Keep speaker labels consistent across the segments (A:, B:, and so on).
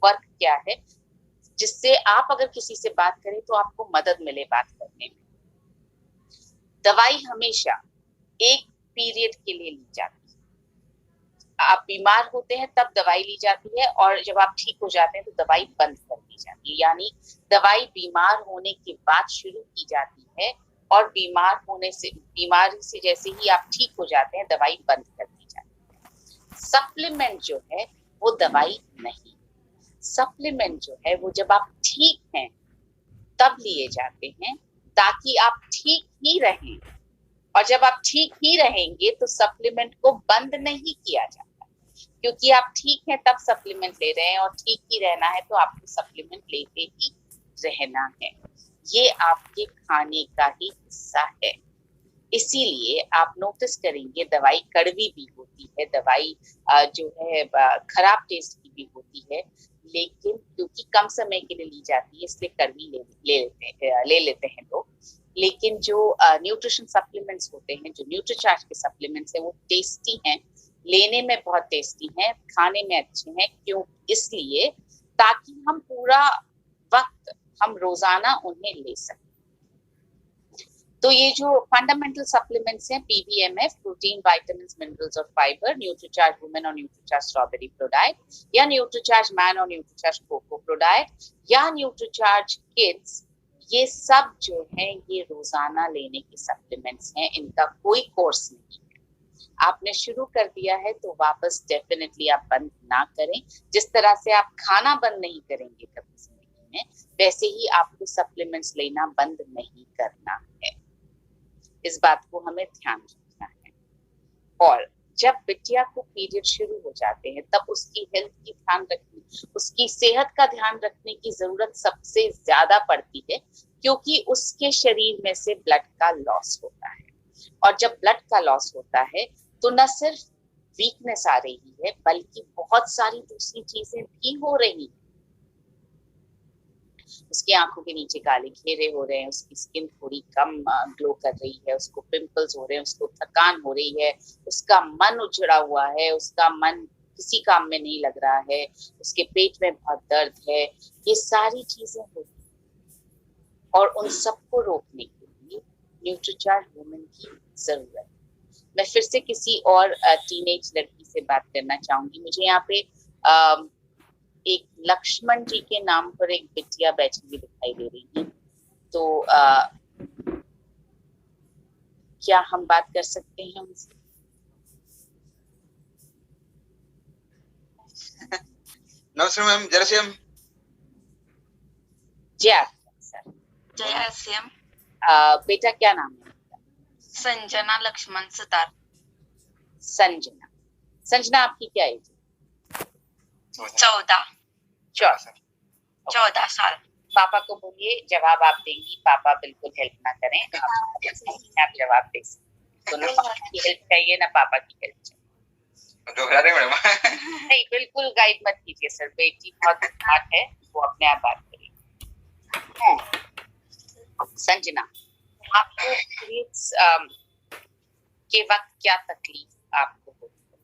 A: Work क्या है जिससे आप अगर किसी से बात करें तो आपको मदद मिले बात करने में। दवाई हमेशा एक पीरियड के लिए ली जाती है। आप बीमार होते हैं तब दवाई ली जाती है और जब आप ठीक हो जाते हैं तो दवाई बंद कर दी जाती है। यानी दवाई बीमार होने के बाद शुरू की जाती है और बीमारी से जैसे ही आप ठीक हो जाते हैं दवाई बंद कर दी जाती है। सप्लीमेंट जो है वो दवाई नहीं, सप्लीमेंट जो है वो जब आप ठीक हैं तब लिए जाते हैं ताकि आप ठीक ही रहें, और जब आप ठीक ही रहेंगे तो सप्लीमेंट को बंद नहीं किया जाता, क्योंकि आप ठीक हैं तब सप्लीमेंट ले रहे हैं और ठीक ही रहना है तो आपको सप्लीमेंट लेते ही रहना है। ये आपके खाने का ही हिस्सा है। इसीलिए आप नोटिस करेंगे दवाई कड़वी भी होती है, दवाई जो है खराब टेस्ट की भी होती है, लेकिन क्योंकि कम समय के लिए ली जाती है इसलिए कड़वी ले लेते हैं लोग। लेकिन जो न्यूट्रिशन सप्लीमेंट्स होते हैं, जो न्यूट्रीचार्ज के सप्लीमेंट्स हैं, वो टेस्टी हैं, लेने में बहुत टेस्टी हैं, खाने में अच्छे हैं। क्यों? इसलिए ताकि हम पूरा वक्त हम रोजाना उन्हें ले सकें। तो ये जो फंडामेंटल सप्लीमेंट्स हैं, पीवीएमएफ, प्रोटीन, विटामिन्स, मिनरल्स और फाइबर, न्यूट्रीचार्ज वुमेन और न्यूट्रीचार्ज स्ट्रॉबेरी प्रोडाइट, या न्यूट्रीचार्ज मैन और न्यूट्रीचार्ज कोको प्रोडाइट, या न्यूट्रीचार्ज किड्स, ये सब जो है ये रोजाना लेने के सप्लीमेंट्स हैं। इनका कोई कोर्स नहीं है। आपने शुरू कर दिया है तो वापस डेफिनेटली आप बंद ना करें। जिस तरह से आप खाना बंद नहीं करेंगे कभी जिंदगी में, वैसे ही आपको सप्लीमेंट्स लेना बंद नहीं करना है। इस बात को हमें ध्यान रखना है। और जब बिटिया को पीरियड शुरू हो जाते हैं तब उसकी हेल्थ की ध्यान रखने, उसकी सेहत का ध्यान रखने की जरूरत सबसे ज्यादा पड़ती है, क्योंकि उसके शरीर में से ब्लड का लॉस होता है। और जब ब्लड का लॉस होता है तो न सिर्फ वीकनेस आ रही है बल्कि बहुत सारी दूसरी चीजें भी हो रही हैं। उसकी आंखों के नीचे काले घेरे हो रहे हैं, उसकी स्किन थोड़ी कम ग्लो कर रही है, उसको पिंपल्स हो रहे हैं, उसको थकान हो रही है, उसका मन उजड़ा हुआ है, उसका मन किसी काम में नहीं लग रहा है, उसके पेट में बहुत दर्द है। ये सारी चीजें होती हैं और उन सबको रोकने के लिए न्यूट्रीचार्ज वुमेन की जरूरत है। मैं फिर से किसी और टीनेज लड़की से बात करना चाहूंगी। मुझे यहाँ पे एक लक्ष्मण जी के नाम पर एक बिटिया बैठी हुई दिखाई दे रही है, तो क्या हम बात कर सकते हैं उनसे?
B: नमस्ते मैम, जय श्याम।
C: जय श्याम।
A: बेटा क्या नाम है?
C: संजना लक्ष्मण सुतार।
A: संजना आपकी क्या एज है?
C: 14 साल।
A: पापा को बोलिए जवाब आप देंगी, पापा बिल्कुल हेल्प ना करें, आप जवाब दे सकते। तो ना पापा की हेल्प चाहिए ना पापा की हेल्प चाहिए। नहीं, बिल्कुल गाइड मत कीजिए सर, बेटी बहुत स्मार्ट है, वो अपने आप बात करेगी। संजना, आपको पीरियड्स के वक्त क्या तकलीफ आपको होती है?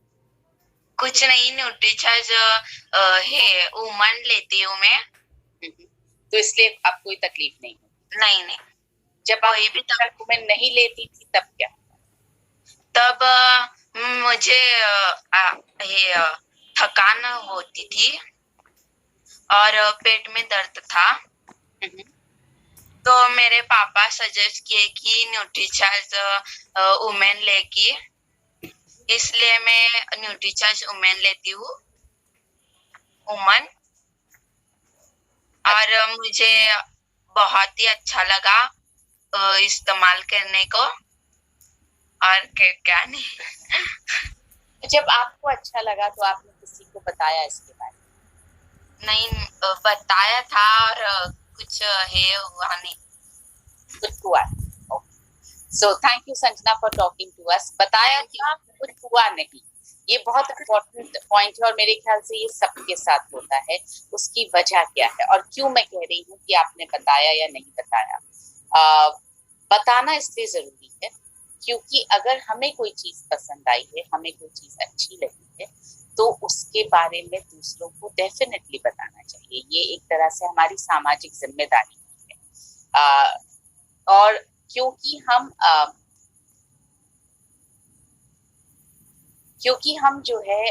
C: कुछ नहीं, न्यूट्रीचार्ज है वुमन लेती हूँ मैं,
A: तो इसलिए आप कोई तकलीफ नहीं होती?
C: नहीं।
A: जब आप भी वुमेन नहीं लेती थी तब क्या?
C: तब मुझे थकान होती थी और पेट में दर्द था। तो मेरे पापा सजेस्ट किए कि न्यूट्रीचार्ज वुमेन लेगी, इसलिए मैं न्यूट्रीचार्ज वुमेन लेती हूँ, वुमन। और मुझे बहुत ही अच्छा लगा इस्तेमाल करने को, और क्या नहीं।
A: जब आपको अच्छा लगा तो आपने किसी को बताया इसके बारे में?
C: नहीं, बताया था और कुछ हुआ नहीं।
A: कुछ हुआ? So thank you Sanjana for talking to us. बताया था, कुछ हुआ नहीं, ये बहुत इम्पोर्टेंट पॉइंट है और मेरे ख्याल से ये सबके साथ होता है। उसकी वजह क्या है और क्यों मैं कह रही हूँ कि आपने बताया या नहीं बताया? बताना इसलिए जरूरी है क्योंकि अगर हमें कोई चीज पसंद आई है, हमें कोई चीज अच्छी लगी है, तो उसके बारे में दूसरों को डेफिनेटली बताना चाहिए। ये एक तरह से हमारी सामाजिक जिम्मेदारी है। और क्योंकि हम जो है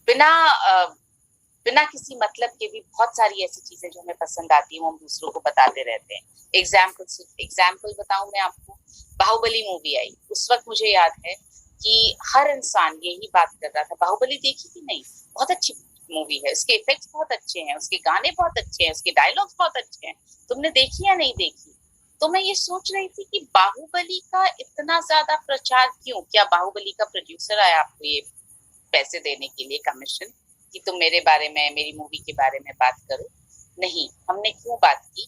A: बिना किसी मतलब के भी बहुत सारी ऐसी चीजें जो हमें पसंद आती है वो हम दूसरों को बताते रहते हैं। एग्जाम्पल बताऊं मैं आपको, बाहुबली मूवी आई, उस वक्त मुझे याद है कि हर इंसान यही बात कर रहा था, बाहुबली देखी कि नहीं, बहुत अच्छी मूवी है, उसके इफेक्ट्स बहुत अच्छे हैं, उसके गाने बहुत अच्छे हैं, उसके डायलॉग्स बहुत अच्छे हैं, तुमने देखी या नहीं देखी? तो मैं ये सोच रही थी कि बाहुबली का इतना ज्यादा प्रचार क्यों? क्या बाहुबली का प्रोड्यूसर आया आपको ये पैसे देने के लिए, कमीशन, कि तुम मेरे बारे में, मेरी मूवी के बारे में बात करो? नहीं। हमने क्यों बात की?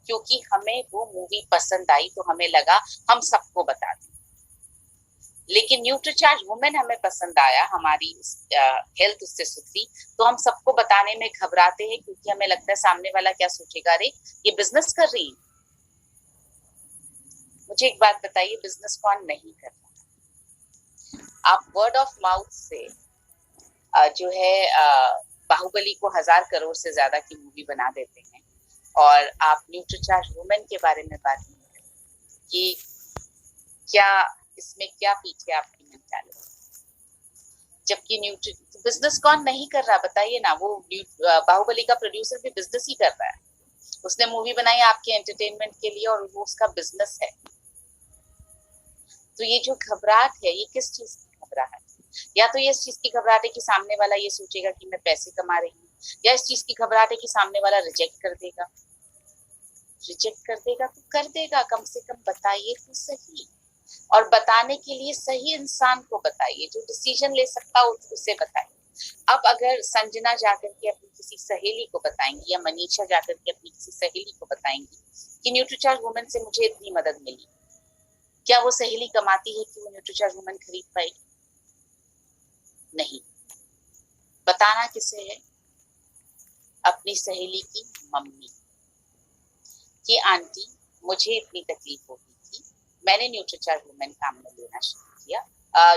A: क्योंकि हमें वो मूवी पसंद आई, तो हमें लगा हम सबको बता दें। लेकिन न्यूट्रीचार्ज वुमेन हमें पसंद आया, हमारी हेल्थ उससे सुधरी, तो हम सबको बताने में घबराते हैं क्योंकि हमें लगता है सामने वाला क्या सोचेगा, अरे ये बिजनेस कर रही है। मुझे एक बात बताइए, बिजनेस कौन नहीं कर रहा? आप वर्ड ऑफ माउथ से जो है बाहुबली को 1000 करोड़ से ज्यादा की मूवी बना देते हैं, और आप न्यूट्रीचार्ज वुमेन के बारे में बात नहीं करते कि क्या इसमें क्या पीछे आपकी मेंटालिटी? जबकि बिजनेस कौन नहीं कर रहा बताइए ना? वो बाहुबली का प्रोड्यूसर भी बिजनेस ही कर रहा है, उसने मूवी बनाई आपके एंटरटेनमेंट के लिए और वो उसका बिजनेस है। तो ये जो घबराहट है, ये किस चीज की घबराहट है? या तो ये इस चीज की घबराहट है कि सामने वाला ये सोचेगा कि मैं पैसे कमा रही हूँ, या इस चीज की घबराहट है कि सामने वाला रिजेक्ट कर देगा। रिजेक्ट कर देगा तो कर देगा, कम से कम बताइए तो सही, और बताने के लिए सही इंसान को बताइए, जो डिसीजन ले सकता उसे बताइए। अब अगर संजना जाकर के अपनी किसी सहेली को बताएंगी, या मनीषा जाकर के अपनी किसी सहेली को बताएंगी कि न्यूट्रीचार्ज वुमेन से मुझे इतनी मदद मिली, क्या वो सहेली कमाती है कि वो न्यूट्रीचार्ज वुमेन खरीद पाएगी? नहीं। बताना किसे है? अपनी सहेली की मम्मी कि आंटी मुझे इतनी तकलीफ हो गई थी, मैंने न्यूट्रीचार्ज वुमेन काम में लेना शुरू किया।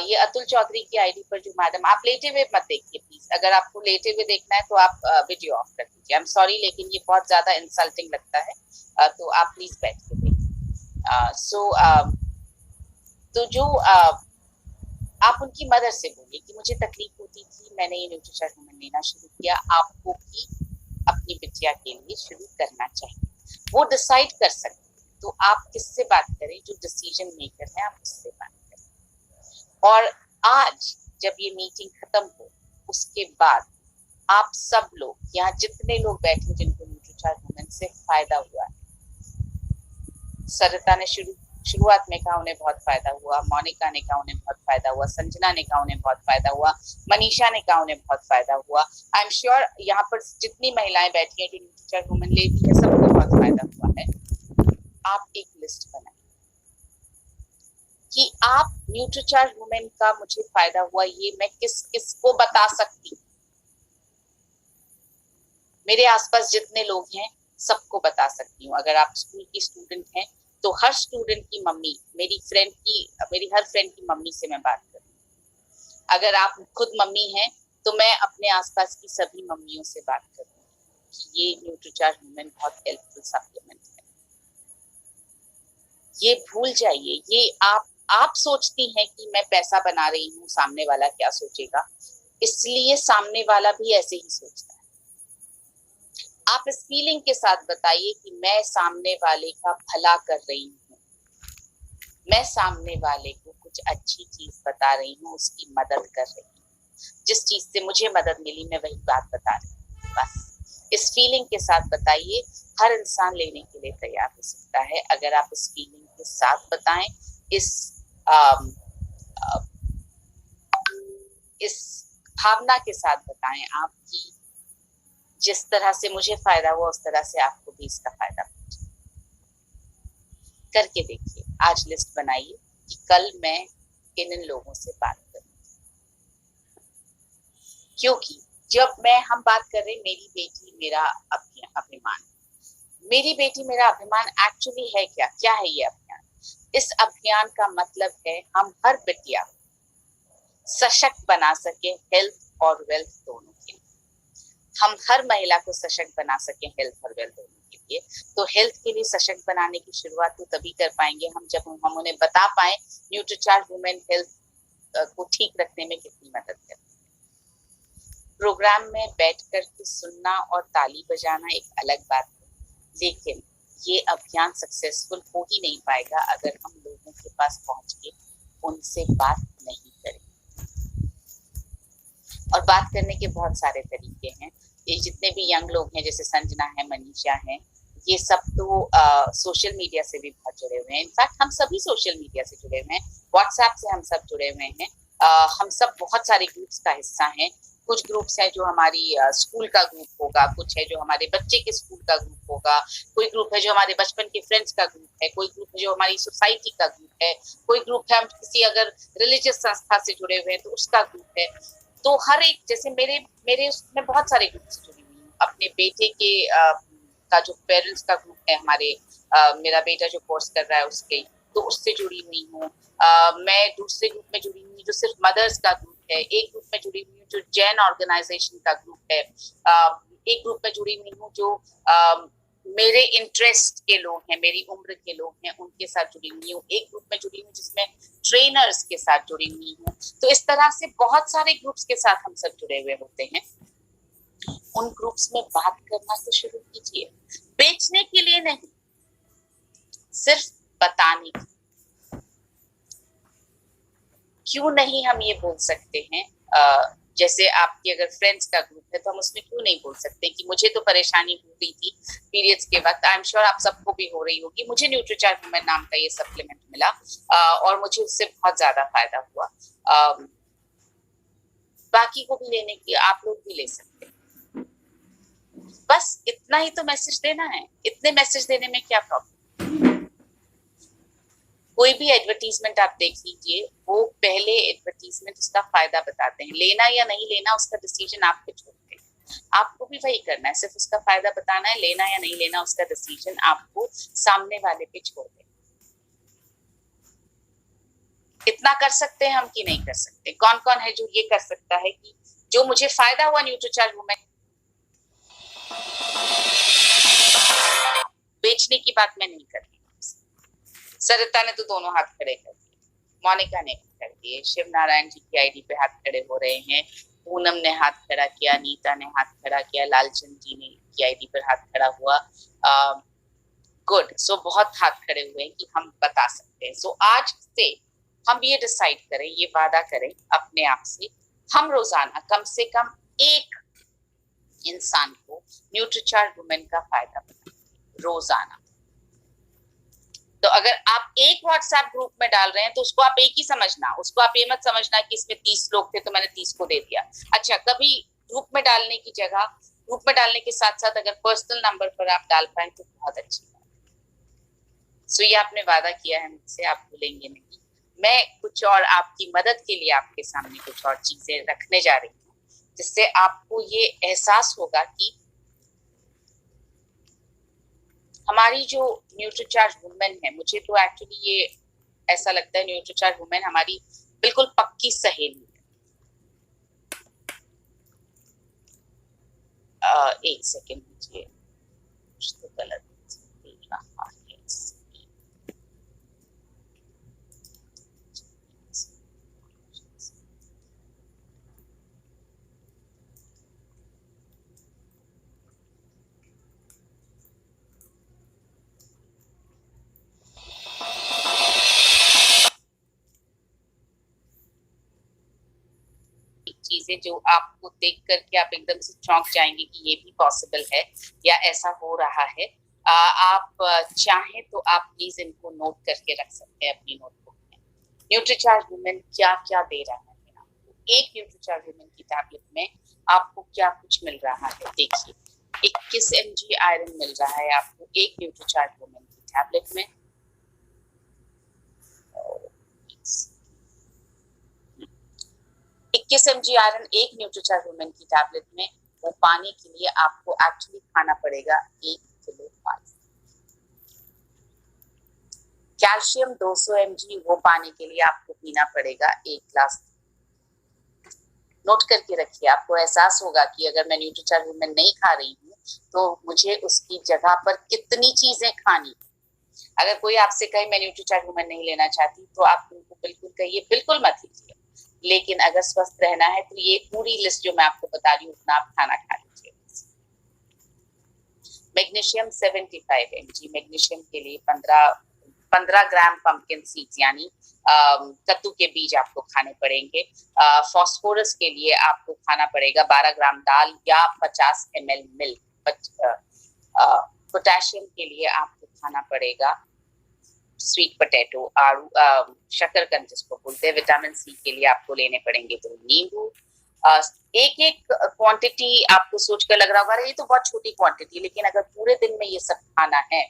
A: ये अतुल चौधरी की आईडी पर जो मैडम, आप लेटे हुए मत देखिए प्लीज, अगर आपको लेटे हुए देखना है तो आप वीडियो ऑफ कर दीजिए। आई एम सॉरी, लेकिन ये बहुत ज्यादा इंसल्टिंग लगता है, तो आप प्लीज बैठ के देखिए। तो जो आप उनकी मदर से बोलिए कि मुझे तकलीफ होती थी, मैंने ये न्यूट्रीचार्ज वुमेन लेना शुरू किया, आपको भी अपनी बिटिया के लिए शुरू करना चाहिए। वो डिसाइड कर सकते, तो आप किससे बात करें? जो डिसीजन मेकर है, आप उससे बात करें। और आज जब ये मीटिंग खत्म हो, उसके बाद आप सब लोग, यहाँ जितने लोग बैठे जिनको न्यूट्रीचार्ज वुमेन से फायदा हुआ है, सरिता ने शुरुआत में कहा उन्हें बहुत फायदा हुआ, मोनिका ने कहा उन्हें बहुत फायदा हुआ, संजना ने कहा उन्हें बहुत फायदा हुआ, मनीषा ने कहा उन्हें बहुत फायदा हुआ, आई एम श्योर यहाँ पर जितनी महिलाएं बैठी हैं जो न्यूट्रीचार्ज वुमेन लेती है, सबको बहुत फायदा हुआ है। आप एक लिस्ट बनाइए कि आप न्यूट्रीचार्ज वुमेन का मुझे फायदा हुआ, ये मैं किस किस को बता सकती हूँ। मेरे आसपास जितने लोग हैं सबको बता सकती हूँ। अगर आप स्कूल की स्टूडेंट हैं तो हर स्टूडेंट की मम्मी, मेरी हर फ्रेंड की मम्मी से मैं बात करूँ। अगर आप खुद मम्मी हैं तो मैं अपने आसपास की सभी मम्मियों से बात करूँ कि ये न्यूट्रीचार्ज वुमेन बहुत हेल्पफुल सप्लीमेंट है। ये भूल जाइए, ये आप सोचती हैं कि मैं पैसा बना रही हूँ, सामने वाला क्या सोचेगा, इसलिए सामने वाला भी ऐसे ही सोचता है। आप इस फीलिंग के साथ बताइए कि मैं सामने वाले का भला कर रही हूँ, मैं सामने वाले को कुछ अच्छी चीज बता रही हूँ, उसकी मदद कर रही हूँ, जिस चीज से मुझे मदद मिली मैं वही बात बता रही हूँ। बस इस फीलिंग के साथ बताइए, हर इंसान लेने के लिए तैयार हो सकता है अगर आप इस फीलिंग के साथ बताएं, इस भावना के साथ बताएं आप कि जिस तरह से मुझे फायदा हुआ उस तरह से आपको भी इसका फायदा पहुंचे। करके देखिए, आज लिस्ट बनाइए कि कल मैं इन लोगों से बात करूंगी, क्योंकि जब हम बात कर रहे मेरी बेटी मेरा अभिमान, मेरी बेटी मेरा अभिमान एक्चुअली है क्या है ये अभियान? इस अभियान का मतलब है हम हर बिटिया सशक्त बना सके, हेल्थ और वेल्थ दोनों के लिए। हम हर महिला को सशक्त बना सकें हेल्थ और वेल्थ के लिए। तो हेल्थ के लिए सशक्त बनाने की शुरुआत तो तभी कर पाएंगे हम जब हम उन्हें बता पाए न्यूट्रीचार्ज वुमेन हेल्थ को ठीक रखने में कितनी मदद करती है। प्रोग्राम में बैठ कर के सुनना और ताली बजाना एक अलग बात है, लेकिन ये अभियान सक्सेसफुल हो ही नहीं पाएगा अगर हम लोगों के पास पहुंच के उनसे बात नहीं करें। और बात करने के बहुत सारे तरीके हैं। ये जितने भी यंग लोग हैं, जैसे संजना है, मनीषा है, ये सब तो सोशल मीडिया से भी बहुत जुड़े हुए हैं। इनफैक्ट हम सभी सोशल मीडिया से जुड़े हुए हैं, व्हाट्सएप से हम सब जुड़े हुए हैं। हम सब बहुत सारे ग्रुप्स का हिस्सा हैं। कुछ ग्रुप्स हैं जो हमारी स्कूल का ग्रुप होगा, कुछ है जो हमारे बच्चे के स्कूल का ग्रुप होगा, कोई ग्रुप है जो हमारे बचपन के फ्रेंड्स का ग्रुप है, कोई ग्रुप है जो हमारी सोसाइटी का ग्रुप है, कोई ग्रुप है हम किसी अगर रिलीजियस संस्था से जुड़े हुए हैं तो उसका ग्रुप है। तो हर एक, जैसे मेरे उसमें बहुत सारे ग्रुप से जुड़ी हुई हूँ। अपने बेटे के का जो पेरेंट्स का ग्रुप है हमारे, मेरा बेटा जो कोर्स कर रहा है उसके, तो उससे जुड़ी हुई हूँ। मैं दूसरे ग्रुप में जुड़ी हुई जो सिर्फ मदर्स का ग्रुप है। एक ग्रुप में जुड़ी हुई हूँ जो जैन ऑर्गेनाइजेशन का ग्रुप है। एक ग्रुप में जुड़ी हुई हूँ जो मेरे इंटरेस्ट के लोग हैं, मेरी उम्र के लोग हैं, उनके साथ जुड़ी हुई हूँ। एक ग्रुप में जुड़ी हूँ जिसमें ट्रेनर्स के साथ जुड़ी हुई हूँ। तो इस तरह से बहुत सारे ग्रुप्स के साथ हम सब जुड़े हुए होते हैं। उन ग्रुप्स में बात करना तो शुरू कीजिए, बेचने के लिए नहीं, सिर्फ बताने के। क्यों नहीं हम ये बोल सकते हैं, जैसे आपकी अगर फ्रेंड्स का ग्रुप है तो हम उसमें क्यों नहीं बोल सकते कि मुझे तो परेशानी हो रही थी पीरियड्स के वक्त, आई एम श्योर आप सबको भी हो रही होगी, मुझे न्यूट्रीचार्ज वुमेन नाम का ये सप्लीमेंट मिला और मुझे उससे बहुत ज्यादा फायदा हुआ। बाकी को भी लेने की आप लोग भी ले सकते हैं। बस इतना ही तो मैसेज देना है। इतने मैसेज देने में क्या प्रॉब्लम। कोई भी एडवर्टीजमेंट आप देख लीजिए, वो पहले एडवर्टीजमेंट उसका फायदा बताते हैं, लेना या नहीं लेना उसका डिसीजन आप पे छोड़ते हैं। आपको भी वही करना है, सिर्फ उसका फायदा बताना है, लेना या नहीं लेना उसका डिसीजन आपको सामने वाले पे छोड़ दें। इतना कर सकते हैं हम कि नहीं कर सकते? कौन कौन है जो ये कर सकता है कि जो मुझे फायदा हुआ न्यूट्रीचार्ज वुमेन, बेचने की बात मैं नहीं कर रही। सरिता ने तो दोनों हाथ खड़े कर दिए, मोनिका ने भी कर दिए, शिव नारायण जी की आईडी पे हाथ खड़े हो रहे हैं, पूनम ने हाथ खड़ा किया, नीता ने हाथ खड़ा किया, लालचंद जी ने की आईडी पर हाथ खड़ा हुआ। गुड। सो बहुत हाथ खड़े हुए हैं कि हम बता सकते हैं। सो आज से हम ये डिसाइड करें, ये वादा करें अपने आप से, हम रोजाना कम से कम एक इंसान को न्यूट्रीचार्ज वुमेन का फायदा बताएं रोजाना। तो अगर आप एक व्हाट्सएप ग्रुप में डाल रहे हैं तो उसको आप एक ही समझना, उसको आप ये मत समझना कि इसमें 30 लोग थे तो मैंने 30 को दे दिया। अच्छा, कभी ग्रुप में डालने की जगह, ग्रुप में डालने के साथ साथ अगर पर्सनल नंबर पर आप डाल पाए तो बहुत अच्छी बात है। सो ये आपने वादा किया है मुझसे, आप भूलेंगे नहीं। मैं कुछ और आपकी मदद के लिए आपके सामने कुछ और चीजें रखने जा रही हूँ, जिससे आपको ये एहसास होगा कि हमारी जो न्यूट्रीचार्ज वुमेन है, मुझे तो एक्चुअली ये ऐसा लगता है न्यूट्रीचार्ज वुमेन हमारी बिल्कुल पक्की सहेली है। एक सेकेंड मुझे कुछ तो गलत देख रहा है। चीजें जो आपको देख करके आप एकदम से चौंक जाएंगे कि ये भी पॉसिबल है या ऐसा हो रहा है। आप चाहें तो आप प्लीज इनको नोट करके रख सकते हैं अपनी नोटबुक में। न्यूट्रीचार्ज वुमेन क्या क्या दे रहा है आपको। एक न्यूट्रीचार्ज वुमेन की टैबलेट में आपको क्या कुछ मिल रहा है, देखिए 21 mg आयरन मिल रहा है आपको एक न्यूट्रीचार्ज वुमेन की टैबलेट में। 21 mg आयरन एक न्यूट्रीचार्ज वुमेन की टैबलेट में, वो पाने के लिए आपको एक्चुअली खाना पड़ेगा 1 किलो पानी। कैल्शियम 200 mg, वो पाने के लिए आपको पीना पड़ेगा 1 ग्लास। नोट करके रखिए। आपको एहसास होगा कि अगर मैं न्यूट्रीचार्ज वुमेन नहीं खा रही हूँ तो मुझे उसकी जगह पर कितनी चीजें खानी। अगर कोई आपसे कहे मैं न्यूट्रीचार्ज वुमेन नहीं लेना चाहती तो आप उनको बिल्कुल कहिए बिल्कुल मत लीजिए, लेकिन अगर स्वस्थ रहना है तो ये पूरी लिस्ट जो मैं आपको बता रही हूँ उतना आप खाना खा लीजिए। मैग्नीशियम 75 mg, मैग्नीशियम के लिए 15 ग्राम पंपकिन सीड्स यानी कद्दू के बीज आपको खाने पड़ेंगे। फास्फोरस के लिए आपको खाना पड़ेगा 12 ग्राम दाल या 50 ml मिल्क। पोटेशियम के लिए आपको खाना पड़ेगा स्वीट पोटैटो, आलू, शकरकंद जिसको बोलते हैं। विटामिन सी के लिए आपको लेने पड़ेंगे तो नींबू। एक एक क्वांटिटी आपको सोचकर लग रहा होगा ये तो बहुत छोटी क्वांटिटी, लेकिन अगर पूरे दिन में ये सब खाना है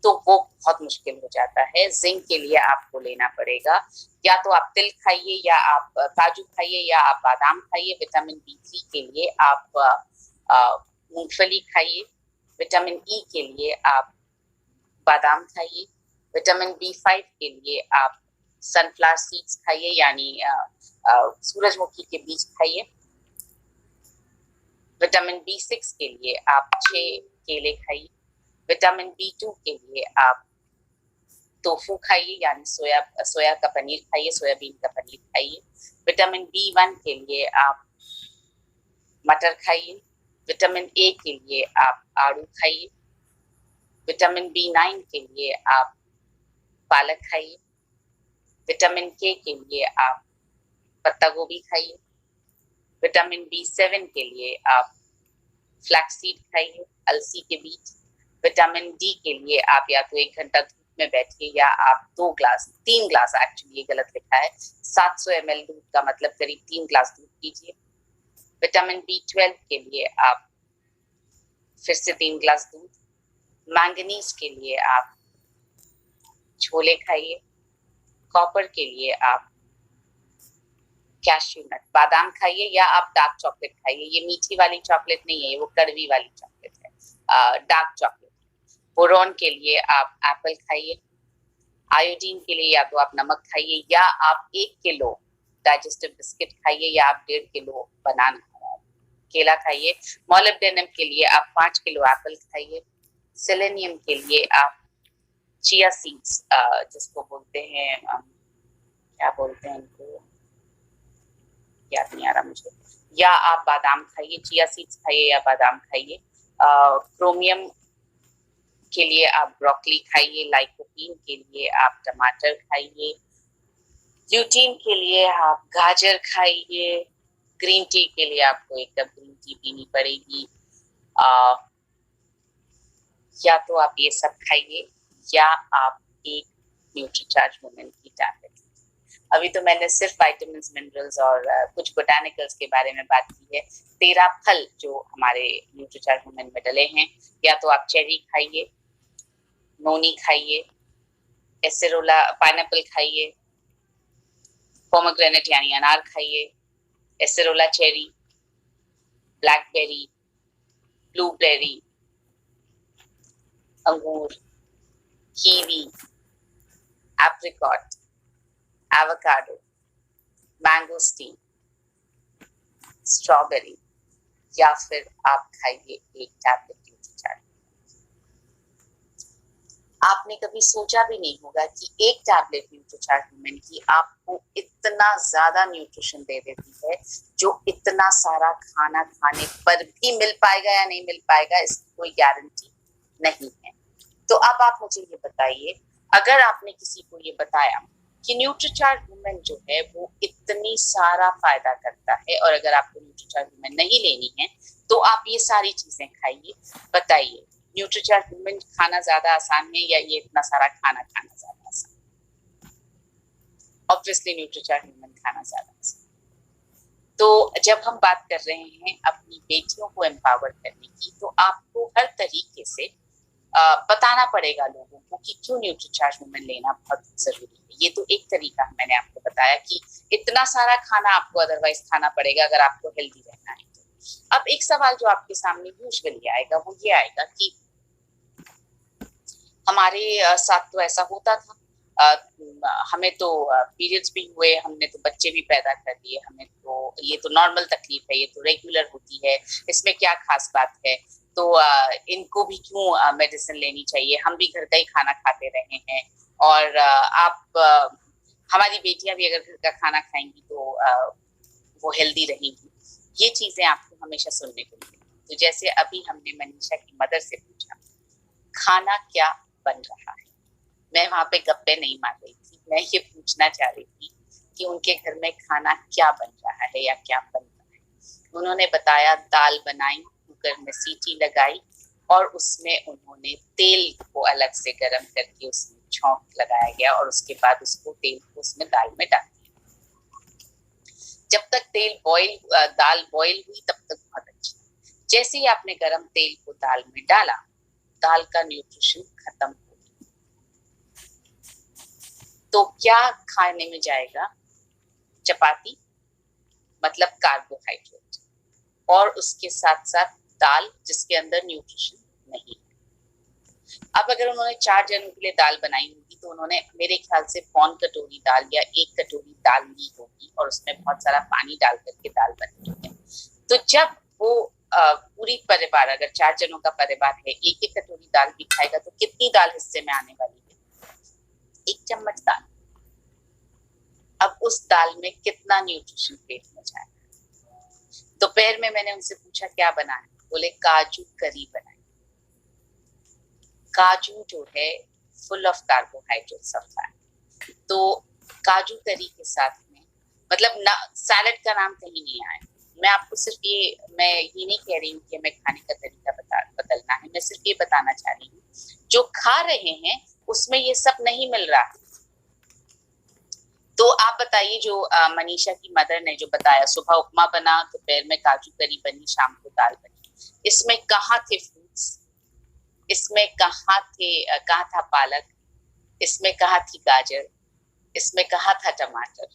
A: तो वो बहुत मुश्किल हो जाता है। जिंक के लिए आपको लेना पड़ेगा, या तो आप तिल खाइए या आप काजू खाइए या आप बादाम खाइए। विटामिन B3 के लिए आप मूंगफली खाइए। विटामिन ई के लिए आप बादाम खाइए। विटामिन B5 के लिए आप सनफ्लावर सीड्स खाइए यानी सूरजमुखी के बीज खाइए। विटामिन B6 के लिए आप 6 केले खाइए। विटामिन B2 के लिए आप टोफू खाइए यानी सोया का पनीर खाइए, सोयाबीन का पनीर खाइए। विटामिन B1 के लिए आप मटर खाइए। विटामिन ए के लिए आप आड़ू खाइए। विटामिन B9 के लिए आप पालक खाइए। विटामिन के लिए आप पत्ता गोभी खाइए। विटामिन B7 के लिए आप फ्लैक्सीड खाइए, अलसी के बीज। विटामिन डी के लिए आप या तो 1 घंटा धूप में बैठिए या आप 3 ग्लास, एक्चुअली ये गलत लिखा है, 700 ml दूध का मतलब करीब 3 ग्लास दूध पीजिए। विटामिन B12 के लिए आप फिर से 3 ग्लास दूध। मैंगनीज के लिए आप छोले खाइए। कॉपर के लिए आप कैश्यू नट, बादाम खाइए या आप डार्क चॉकलेट खाइए। ये मीठी वाली चॉकलेट नहीं है, ये वो कड़वी वाली चॉकलेट है, डार्क चॉकलेट। बोरॉन के लिए आप एप्पल खाइए। आयोडीन के लिए या तो आप नमक खाइए या आप 1 किलो डाइजेस्टिव बिस्किट खाइए या आप 1.5 किलो केला खाइए। मोलिब्डेनम के लिए आप 5 किलो एप्पल खाइए। सेलेनियम के लिए आप चिया सीड्स, जिसको बोलते हैं क्या बोलते हैं इनको याद नहीं आ रहा मुझे, या आप बादाम खाइए। चिया सीड्स खाइए या बादाम खाइए। क्रोमियम के लिए आप ब्रोकली खाइए। लाइकोपीन के लिए आप टमाटर खाइए। ल्यूटीन के लिए आप गाजर खाइए। ग्रीन टी के लिए आपको 1 कप ग्रीन टी पीनी पड़ेगी। या तो आप ये सब खाइए या आप एक न्यूट्रीचार्ज वुमेन की टैबलेट। अभी तो मैंने सिर्फ विटामिन्स, मिनरल्स और कुछ बोटानिकल्स के बारे में बात की है। 13 फल जो हमारे न्यूट्रीचार्ज वुमेन में डले हैं, या तो आप चेरी खाइए, नोनी खाइए, एसेरोला पाइनएप्पल खाइए, पोमेग्रेनेट यानी अनार खाइए, एसेरोला चेरी, ब्लैकबेरी, ब्लूबेरी, अंगूर, kiwi, apricot, avocado, mangosteen, strawberry, या फिर आप खाइए 1 टैबलेट न्यूट्रीचार्ज। आपने कभी सोचा भी नहीं होगा कि 1 टैबलेट न्यूट्रीचार्ज वुमेन की आपको इतना ज्यादा न्यूट्रिशन दे देती है, जो इतना सारा खाना खाने पर भी मिल पाएगा या नहीं मिल पाएगा इसकी कोई गारंटी नहीं है। तो अब आप मुझे ये बताइए, अगर आपने किसी को ये बताया कि न्यूट्रीचार्ज वुमेन जो है वो इतनी सारा फायदा करता है, और अगर आपको न्यूट्रीचार्ज वुमेन नहीं लेनी है तो आप ये सारी चीजें खाइए, बताइए न्यूट्रीचार्ज वुमेन खाना ज्यादा आसान है या ये इतना सारा खाना खाना ज्यादा आसान? ऑब्वियसली न्यूट्रीचार्ज वुमेन खाना ज्यादा आसान। तो जब हम बात कर रहे हैं अपनी बेटियों को एम्पावर करने की, तो आपको हर तरीके से बताना पड़ेगा लोगों को कि क्यों न्यूट्रीचार्ज वुमेन लेना बहुत जरूरी है। ये तो एक तरीका मैंने आपको बताया कि इतना सारा खाना आपको अदरवाइज खाना पड़ेगा अगर आपको हेल्दी रहना है। तो अब एक सवाल जो आपके सामने यूजुअली आएगा वो ये आएगा कि हमारे साथ तो ऐसा होता था, हमें तो पीरियड्स भी हुए, हमने तो बच्चे भी पैदा कर लिए, हमें तो ये तो नॉर्मल तकलीफ है, ये तो रेगुलर होती है, इसमें क्या खास बात है। तो इनको भी क्यों मेडिसिन लेनी चाहिए, हम भी घर का ही खाना खाते रहे हैं। और हमारी बेटियां भी अगर घर का खाना खाएंगी तो वो हेल्दी रहेंगी। ये चीजें आपको हमेशा सुनने को मिलेंगी। तो जैसे अभी हमने मनीषा की मदर से पूछा खाना क्या बन रहा है, मैं वहां पे गप्पे नहीं मार रही थी, मैं ये पूछना चाह रही थी कि उनके घर में खाना क्या बन रहा है या क्या बन रहा है। उन्होंने बताया दाल बनाई, कुकर में सीटी लगाई और उसमें उन्होंने तेल को अलग से गर्म करके उसमें छौंक लगाया गया और उसके बाद उसको तेल को उसमें दाल में डाल दिया। जब तक दाल बॉईल हुई तब तक बहुत अच्छी। जैसे ही आपने गर्म तेल को दाल में डाला, दाल का न्यूट्रिशन खत्म हो गया। तो क्या खाने में जाएगा? चपाती, मतलब कार्बोहाइड्रेट, और उसके साथ साथ दाल जिसके अंदर न्यूट्रिशन नहीं है। अब अगर उन्होंने 4 जनों के लिए दाल बनाई होगी तो उन्होंने मेरे ख्याल से 1 कटोरी दाल या 1 कटोरी दाल ली होगी और उसमें बहुत सारा पानी डाल करके दाल बनी है। तो जब वो पूरी परिवार, अगर 4 जनों का परिवार है, 1-1 कटोरी दाल भी खाएगा तो कितनी दाल हिस्से में आने वाली है? 1 चम्मच दाल। अब उस दाल में कितना न्यूट्रिशन पेट में जाएगा? दोपहर में मैंने उनसे पूछा क्या बनाया, बोले काजू करी बनाई। काजू जो है full of carbohydrates of fat. तो काजू करी के साथ में, मतलब सैलेड का नाम कहीं नहीं आया। मैं आपको सिर्फ मैं ये नहीं कह रही हूँ कि हमें खाने का तरीका बदलना है, मैं सिर्फ ये बताना चाह रही हूँ जो खा रहे हैं उसमें ये सब नहीं मिल रहा। तो आप बताइए, जो मनीषा की मदर ने जो बताया, सुबह उपमा बना, दोपहर में काजू करी बनी, शाम को दाल बनी, इसमें कहाँ थे फ्रूट्स, इसमें कहाँ था पालक, इसमें कहाँ थी गाजर, इसमें कहाँ था टमाटर,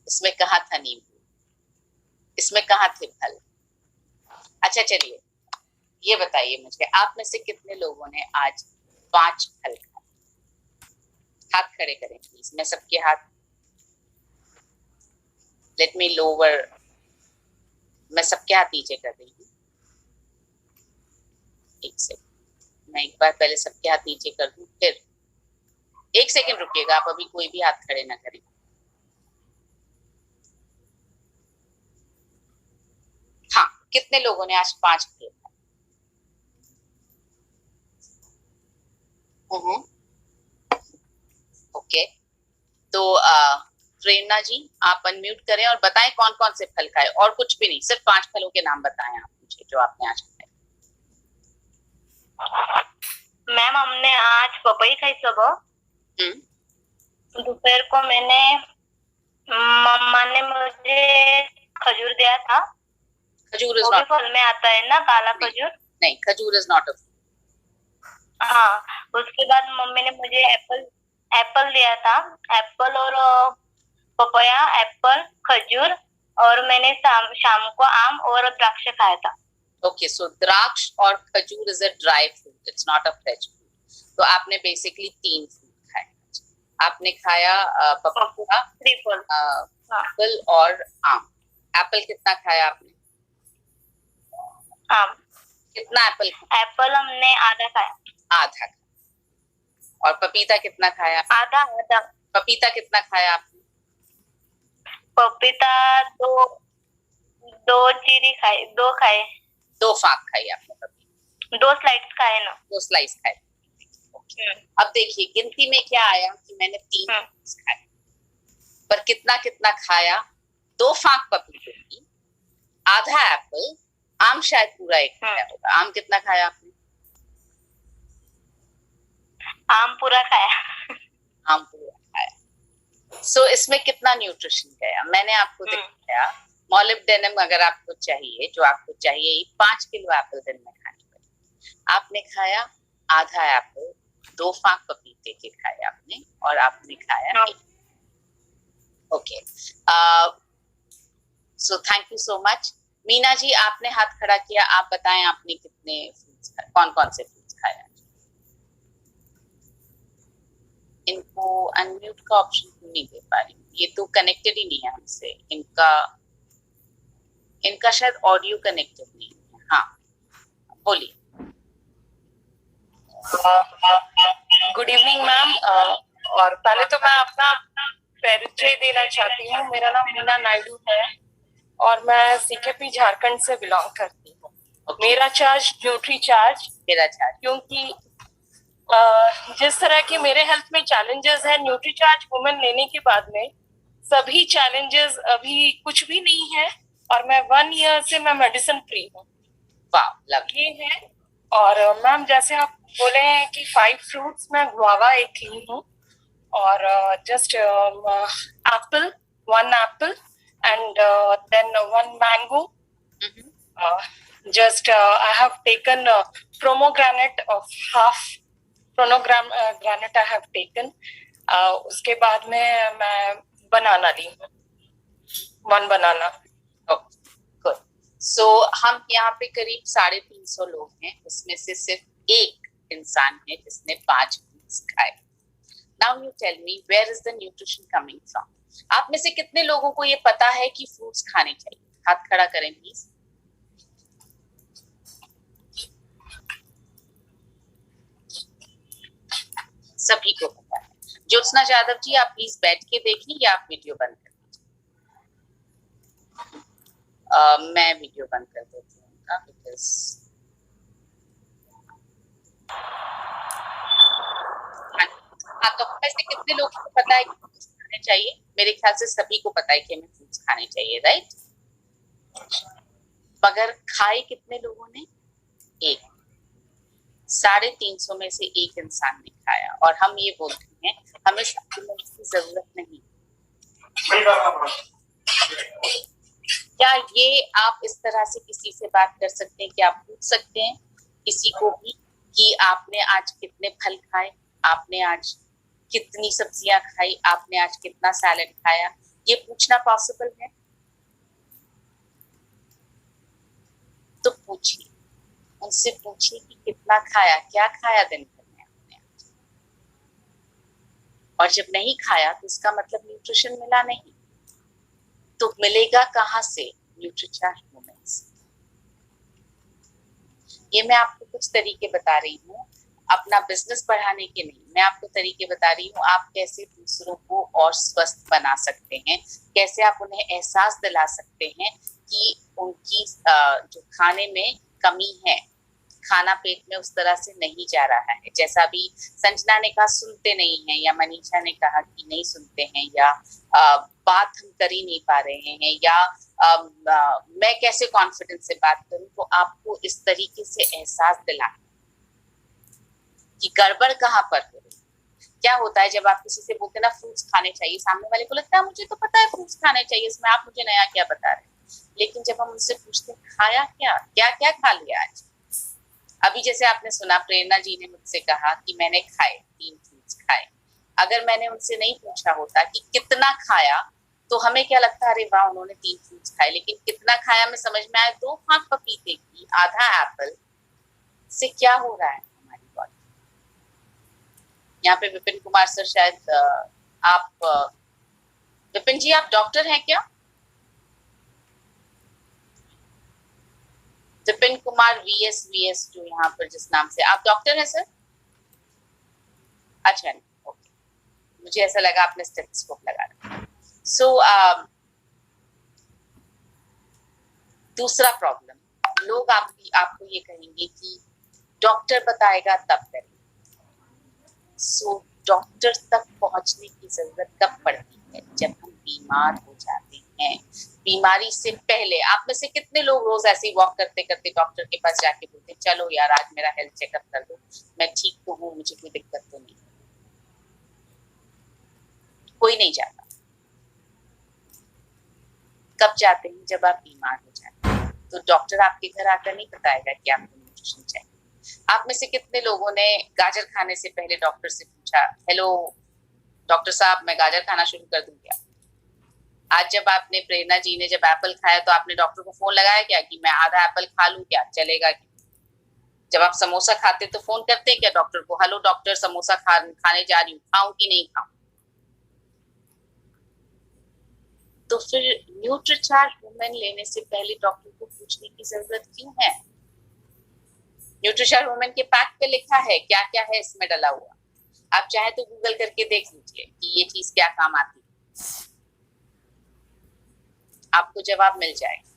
A: इसमें कहाँ था नींबू, इसमें कहाँ थे फल? अच्छा चलिए ये बताइए मुझे, आप में से कितने लोगों ने आज 5 फल खाए? हाथ खड़े करें प्लीज, मैं सबके हाथ, लेट मी लोअर, मैं सबके हाथ नीचे कर रही हूँ। एक सेकंड, मैं एक बार पहले सबके हाथ नीचे कर दूं, फिर 1 सेकंड रुकिएगा, आप अभी कोई भी हाथ खड़े ना करें। हाँ, कितने लोगों ने आज 5 किए? ओके, तो प्रेरणा जी आप अनम्यूट करें और बताएं कौन कौन से फल खाए, और कुछ भी नहीं, सिर्फ 5 फलों के नाम बताएं आप मुझे जो आपने आज खाए।
C: मैम हमने आज पपई खाई सुबह, दोपहर को मैंने मम्मा ने मुझे खजूर दिया था।
A: खजूर इज
C: वो भी फल में आता है ना, काला खजूर?
A: नहीं, खजूर इज नॉट अ फ्रूट।
C: हाँ, उसके बाद मम्मी ने मुझे एप्पल दिया था, एप्पल और पपाया, एप्पल, खजूर, और मैंने शाम को आम और द्राक्ष खाया था।
A: ओके, सो द्राक्ष और खजूर is a dry fruit, it's not a fresh fruit. तो आपने बेसिकली 3 फ्रूट खाए। आपने खाया पपीता, एप्पल और आम। एप्पल कितना खाया आपने?
C: आम
A: कितना एप्पल?
C: एप्पल हमने आधा खाया।
A: आधा। और पपीता कितना खाया?
C: आधा।
A: पपीता कितना खाया आपने?
C: पपीता दो चीरी खाए, 2 खाए।
A: 2 फाक खाई आपने पपीता?
C: 2 स्लाइस खाए ना।
A: 2 स्लाइस खाए। अब देखिए गिनती में क्या आया कि मैंने 3 खाए, पर कितना कितना खाया? 2 फाक पपीते की, आधा एप्पल, आम शायद पूरा 1 खाया होगा। आम कितना खाया आपने?
C: आम पूरा खाया।
A: आम पूरा खाया। सो इसमें कितना न्यूट्रिशन गया? मैंने आपको दिखाया मॉलिब्डेनम अगर आपको चाहिए, जो आपको चाहिए 5 किलो एप्पल दिन में खाने पड़े। आपने खाया आधा एप्पल, 2 फाक पपीते के खाए आपने, और आपने खाया okay. So thank you so much. Meena ji आपने हाथ खड़ा किया, आप बताएं आपने कितने फ्रूट्स खाए, कौन कौन से फ्रूट्स खाए? इनको अनम्यूट का ऑप्शन क्यों नहीं दे पा रही हूँ? ये तो कनेक्टेड ही नहीं है हमसे। इनका शायद ऑडियो कनेक्टेड नहीं है। हाँ, बोलिए।
D: Good evening ma'am. और पहले तो मैं अपना परिचय देना चाहती हूँ। मेरा नाम मीना नायडू है और मैं सीकेपी झारखंड से बिलोंग करती हूँ। मेरा चार्ज न्यूट्री चार्ज, क्योंकि जिस तरह के मेरे हेल्थ में चैलेंजेस है, न्यूट्री चार्ज वुमेन लेने के बाद में सभी चैलेंजेस अभी कुछ भी नहीं है और मैं 1 ईयर से मैं मेडिसिन फ्री हूँ। ये है। और मैम जैसे आप बोले हैं कि 5 फ्रूट्स में गुआवा एक ली हूँ और just apple, 1 apple and then 1 mango. Just I have taken pomegranate of half pomegranate I have taken. उसके बाद में मैं बनाना ली हूँ, 1 बनाना।
A: गुड। सो हम यहाँ पे करीब 350 लोग हैं, उसमें से सिर्फ एक इंसान है जिसने 5 फ्रूट्स खाए। Now you tell me, where is the nutrition coming from? आप में से कितने लोगों को ये पता है कि फ्रूट्स खाने चाहिए? हाथ खड़ा करें प्लीज। सभी को पता है। ज्योत्सना यादव जी, आप प्लीज बैठ के देखिए या आप वीडियो बंद कर दीजिए। मैं वीडियो बंद कर देती हूँ उनका, बिकॉज हाँ, तो में से कितने लोगों को पता है कि फ्रूट्स खाने चाहिए? मेरे ख्याल से सभी को पता है कि हमें फ्रूट्स खाने चाहिए, राइट? मगर खाए कितने लोगों ने? एक। 350 में से एक इंसान ने खाया और हम ये बोलते हैं हमें सप्लीमेंट्स की जरूरत नहीं। क्या ये आप इस तरह से किसी से बात कर सकते हैं कि आप पूछ सकते हैं किसी को भी कि आपने आज कितने फल खाए, आपने आज कितनी सब्जियां खाई, आपने आज कितना सैलेड खाया? ये पूछना पॉसिबल है? तो पूछिए, उनसे पूछिए कि कितना खाया, क्या खाया दिन भर में आपने। और जब नहीं खाया तो इसका मतलब न्यूट्रिशन मिला नहीं। तो मिलेगा कहाँ से? Nutricharge moments. ये मैं आपको कुछ तरीके बता रही हूँ, अपना बिजनेस बढ़ाने के नहीं, मैं आपको तरीके बता रही हूँ आप कैसे दूसरों को और स्वस्थ बना सकते हैं, कैसे आप उन्हें एहसास दिला सकते हैं कि उनकी जो खाने में कमी है, खाना पेट में उस तरह से नहीं जा रहा है। जैसा भी संजना ने कहा सुनते नहीं हैं, या मनीषा ने कहा कि नहीं सुनते हैं, या बात हम कर ही नहीं पा रहे हैं, या मैं कैसे कॉन्फिडेंस से बात करूं। तो आपको इस तरीके से एहसास दिलाना कि गड़बड़ कहाँ पर हो रही। क्या होता है जब आप किसी से बोलते ना फ्रूट्स खाने चाहिए, सामने वाले को लगता है मुझे तो पता है फ्रूट्स खाने चाहिए, इसमें आप मुझे नया क्या बता रहे हैं। लेकिन जब हम उनसे पूछते खाया क्या, क्या क्या खा लिया आज? अभी जैसे आपने सुना, प्रेरणा जी ने मुझसे कहा कि मैंने खाए 3 फ्रूट्स खाए। अगर मैंने उनसे नहीं पूछा होता कि कितना खाया, तो हमें क्या लगता है अरे वाह उन्होंने 3 फ्रूट्स खाए, लेकिन कितना खाया में समझ में आया 2 फांक पपीते की, आधा एप्पल से क्या हो रहा है हमारी बॉडी। यहाँ पे विपिन कुमार सर, शायद आप विपिन जी आप डॉक्टर हैं क्या? विपिन कुमार वीएस जो यहाँ पर जिस नाम से, आप डॉक्टर हैं सर? अच्छा, ओके, मुझे ऐसा लगा आपने स्टेथोस्कोप लगा रखा। सो दूसरा प्रॉब्लम, लोग आपको ये कहेंगे कि डॉक्टर बताएगा तब करें। सो डॉक्टर तक पहुंचने की जरूरत कब पड़ती है? जब हम बीमार हो जाते हैं। बीमारी से पहले आप में से कितने लोग रोज ऐसे ही वॉक करते करते डॉक्टर के पास जाके बोलते चलो यार आज मेरा हेल्थ चेकअप कर दो, मैं ठीक तो हूँ, मुझे कोई दिक्कत तो नहीं? कोई नहीं जाता। कब जाते हैं? जब आप बीमार हो जाते हैं। तो डॉक्टर आपके घर आकर नहीं बताएगा कि आपको न्यूट्रिशन चाहिए। आप में से कितने लोगों ने गाजर खाने से पहले डॉक्टर से पूछा, हेलो डॉक्टर साहब मैं गाजर खाना शुरू कर दूं क्या? आज जब आपने, प्रेरणा जी ने जब एप्पल खाया तो आपने डॉक्टर को फोन लगाया क्या कि मैं आधा एप्पल खा लूं क्या, चलेगा क्या? जब आप समोसा खाते तो फोन करते हैं क्या डॉक्टर को, हेलो डॉक्टर समोसा खाने जा रही हूँ, खाऊं कि नहीं खाऊं? तो फिर न्यूट्रीचार्ज वुमेन लेने से पहले डॉक्टर को पूछने की जरूरत क्यों है? न्यूट्रीचार्ज वुमेन के पैक पे लिखा है क्या क्या है इसमें डला हुआ, आप चाहे तो गूगल करके देख लीजिए कि ये चीज क्या काम आती है, आपको जवाब मिल जाएगा।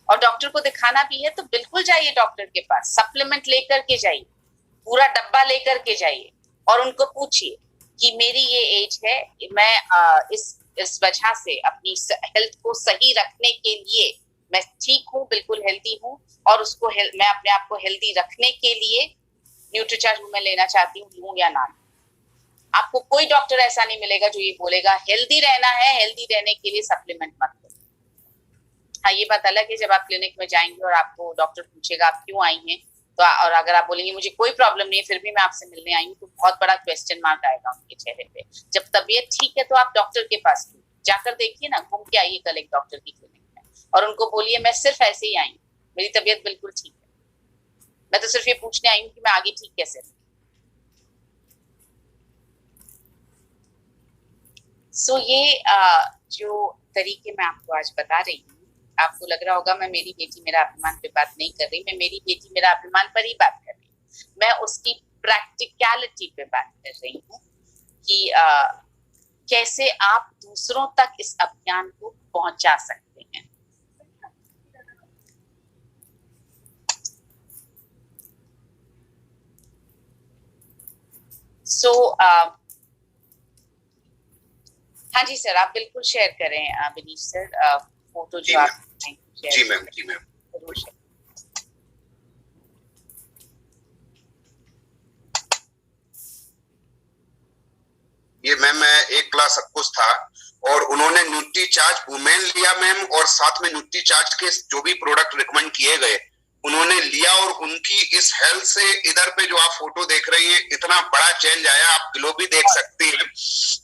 A: और डॉक्टर को दिखाना भी है तो बिल्कुल जाइए डॉक्टर के पास, सप्लीमेंट लेकर के जाइए, पूरा डब्बा लेकर के जाइए और उनको पूछिए कि मेरी ये एज है, मैं इस वजह से अपनी हेल्थ को सही रखने के लिए, मैं ठीक हूँ, बिल्कुल हेल्दी हूँ, और उसको मैं अपने आप को हेल्दी रखने के लिए न्यूट्रीचार्ज वुमेन लेना चाहती हूँ, लूं या ना। आपको कोई डॉक्टर ऐसा नहीं मिलेगा जो ये बोलेगा हेल्दी रहना है, हेल्दी रहने के लिए सप्लीमेंट मत लो। हाँ, ये बात अलग है जब आप क्लिनिक में जाएंगे और आपको डॉक्टर पूछेगा आप क्यों आई हैं, तो और अगर आप बोलेंगे मुझे कोई प्रॉब्लम नहीं है फिर भी मैं आपसे मिलने आई हूँ, तो बहुत बड़ा क्वेश्चन मार्क आएगा उनके चेहरे पे। जब तबीयत ठीक है तो आप डॉक्टर के पास जाकर देखिए ना, घूम के आइए कल एक डॉक्टर की क्लिनिक में और उनको बोलिए मैं सिर्फ ऐसे ही आई हूँ, मेरी तबीयत बिल्कुल ठीक है, मैं तो सिर्फ ये पूछने आई हूँ कि मैं आगे ठीक कैसे रहूं। सो ये जो तरीके मैं आपको आज बता रही हूँ, आपको लग रहा होगा मैं मेरी बेटी मेरा अभिमान पे बात नहीं कर रही, मैं मेरी बेटी मेरा अभिमान पर ही बात कर रही हूँ, मैं उसकी प्रैक्टिकलिटी पे बात कर रही हूँ कि कैसे आप दूसरों तक इस अभियान को पहुंचा सकते हैं। हाँ जी सर, आप बिल्कुल शेयर करें विनीश सर, फोटो जो आप
B: जी मैम, जी मैम। ये मैम एक क्लास सबकुछ था और उन्होंने न्यूट्रीचार्ज वुमेन लिया मैम, और साथ में न्यूट्रीचार्ज के जो भी प्रोडक्ट रिकमेंड किए गए उन्होंने लिया, और उनकी इस हेल्थ से इधर पे जो आप फोटो देख रही हैं इतना बड़ा चेंज आया, आप ग्लो भी देख सकती हैं,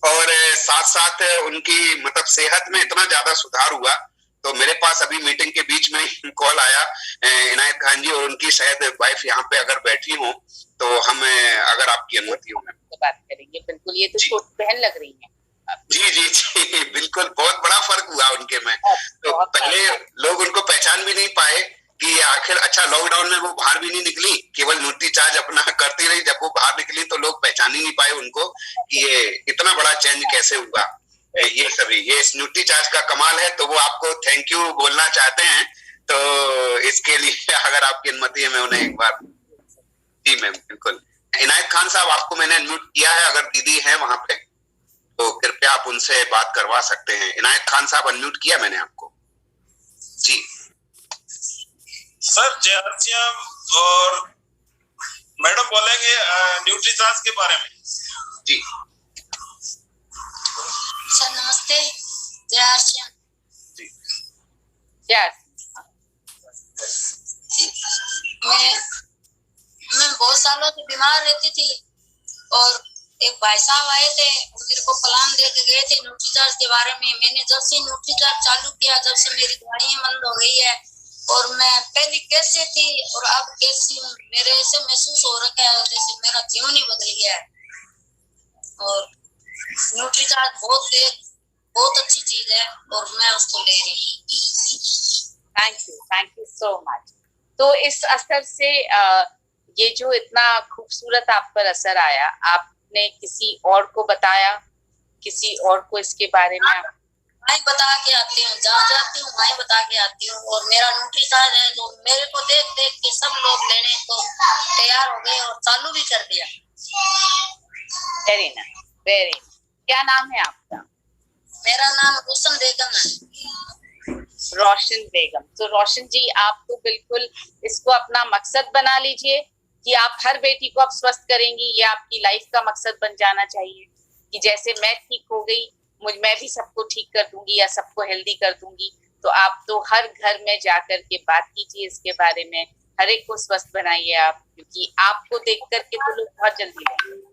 B: और साथ साथ उनकी मतलब सेहत में इतना ज्यादा सुधार हुआ। तो मेरे पास अभी मीटिंग के बीच में कॉल आया इनायत खान जी, और उनकी शायद वाइफ यहाँ पे अगर बैठी हो तो हम अगर आपकी अनुमति हो मैम
A: तो बात करेंगे। बिल्कुल, ये तो छोटी बहन लग रही है।
B: जी जी जी बिल्कुल, बहुत बड़ा फर्क हुआ उनके में। तो पहले लोग उनको पहचान भी नहीं पाए कि आखिर, अच्छा लॉकडाउन में वो बाहर भी नहीं निकली, केवल न्यूट्रीचार्ज अपना करती रही, जब वो बाहर निकली तो लोग पहचान ही नहीं पाए उनको कि ये इतना बड़ा चेंज कैसे हुआ। ये सभी ये इस न्यूट्रीचार्ज का कमाल है, तो वो आपको थैंक यू बोलना चाहते हैं, तो इसके लिए अगर आपकी अनुमति है मैं उन्हें एक बार। जी मैम बिल्कुल। इनायत खान साहब, आपको मैंने अनम्यूट किया है, अगर दीदी है वहां पे तो कृपया आप उनसे बात करवा सकते हैं। इनायत खान साहब, अनम्यूट किया मैंने आपको। जी
E: सर, जय हरसियाम और मैडम बोलेंगे न्यूट्रीचार्ज के बारे में।
B: जी
C: सर नमस्ते, जय हरसियाम।
B: जी
A: यस,
C: मैं बहुत सालों से बीमार रहती थी और एक भाई साहब आए थे, मेरे को प्लान दे के गए थे न्यूट्रीचार्ज के बारे में। मैंने जब से न्यूट्रीचार्ज चालू किया, जब से मेरी दवाइयां बंद हो गई है, और मैं पहले कैसे थी और अब कैसी हूँ, मेरे ऐसे महसूस हो रखा है जैसे मेरा जीवन ही बदल गया है। और न्यूट्रीचार्ज बहुत अच्छी चीज है और मैं उसको ले रही हूँ।
A: Thank you so much. तो इस असर से ये जो इतना खूबसूरत आप पर असर आया, आपने किसी और को बताया, किसी और को इसके बारे में?
C: मैं बता के आती हूँ, जहाँ जाती हूँ मैं बता के आती हूँ, और मेरा न्यूट्रीचार्ज है तो मेरे को देख देख के सब लोग लेने को तैयार हो गए और चालू भी कर दिया।
A: Very nice, very. क्या नाम है आपका?
C: मेरा नाम रोशन बेगम है।
A: रोशन बेगम। तो रोशन जी, आप तो बिल्कुल इसको अपना मकसद बना लीजिए कि आप हर बेटी को आप स्वस्थ करेंगी, ये आपकी लाइफ का मकसद बन जाना चाहिए कि जैसे मैं ठीक हो गई, मैं भी सबको ठीक कर दूंगी या सबको हेल्दी कर दूंगी। तो आप तो हर घर में जाकर के बात कीजिए इसके बारे में, हर एक को स्वस्थ बनाइए आप, क्योंकि आपको देख करके तो लोग बहुत जल्दी लेंगे।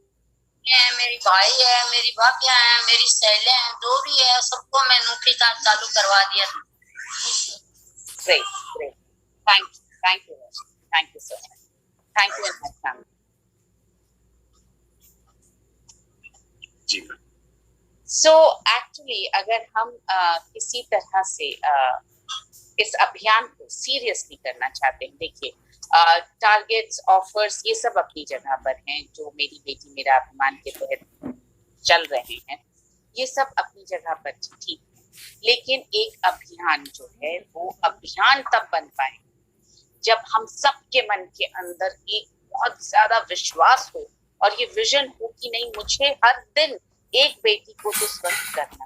C: मेरी भाई है, मेरी भाभियां हैं, मेरी सहेलियां हैं, जो भी है सबको मैं न्यूट्रीचार्ज चालू करवा दिया।
A: Great great, thank you so much. Thank you and family.
B: जी मैम।
A: सो एक्चुअली अगर हम किसी तरह से इस अभियान को सीरियसली करना चाहते हैं, देखिए टारगेट्स, ऑफर्स, ये सब अपनी जगह पर हैं, जो मेरी बेटी मेरा अभिमान के तहत चल रहे हैं, ये सब अपनी जगह पर ठीक है, लेकिन एक अभियान जो है वो अभियान तब बन पाए जब हम सबके मन के अंदर एक बहुत ज्यादा विश्वास हो और ये विजन हो कि नहीं, मुझे हर दिन एक बेटी को तो स्वस्थ करना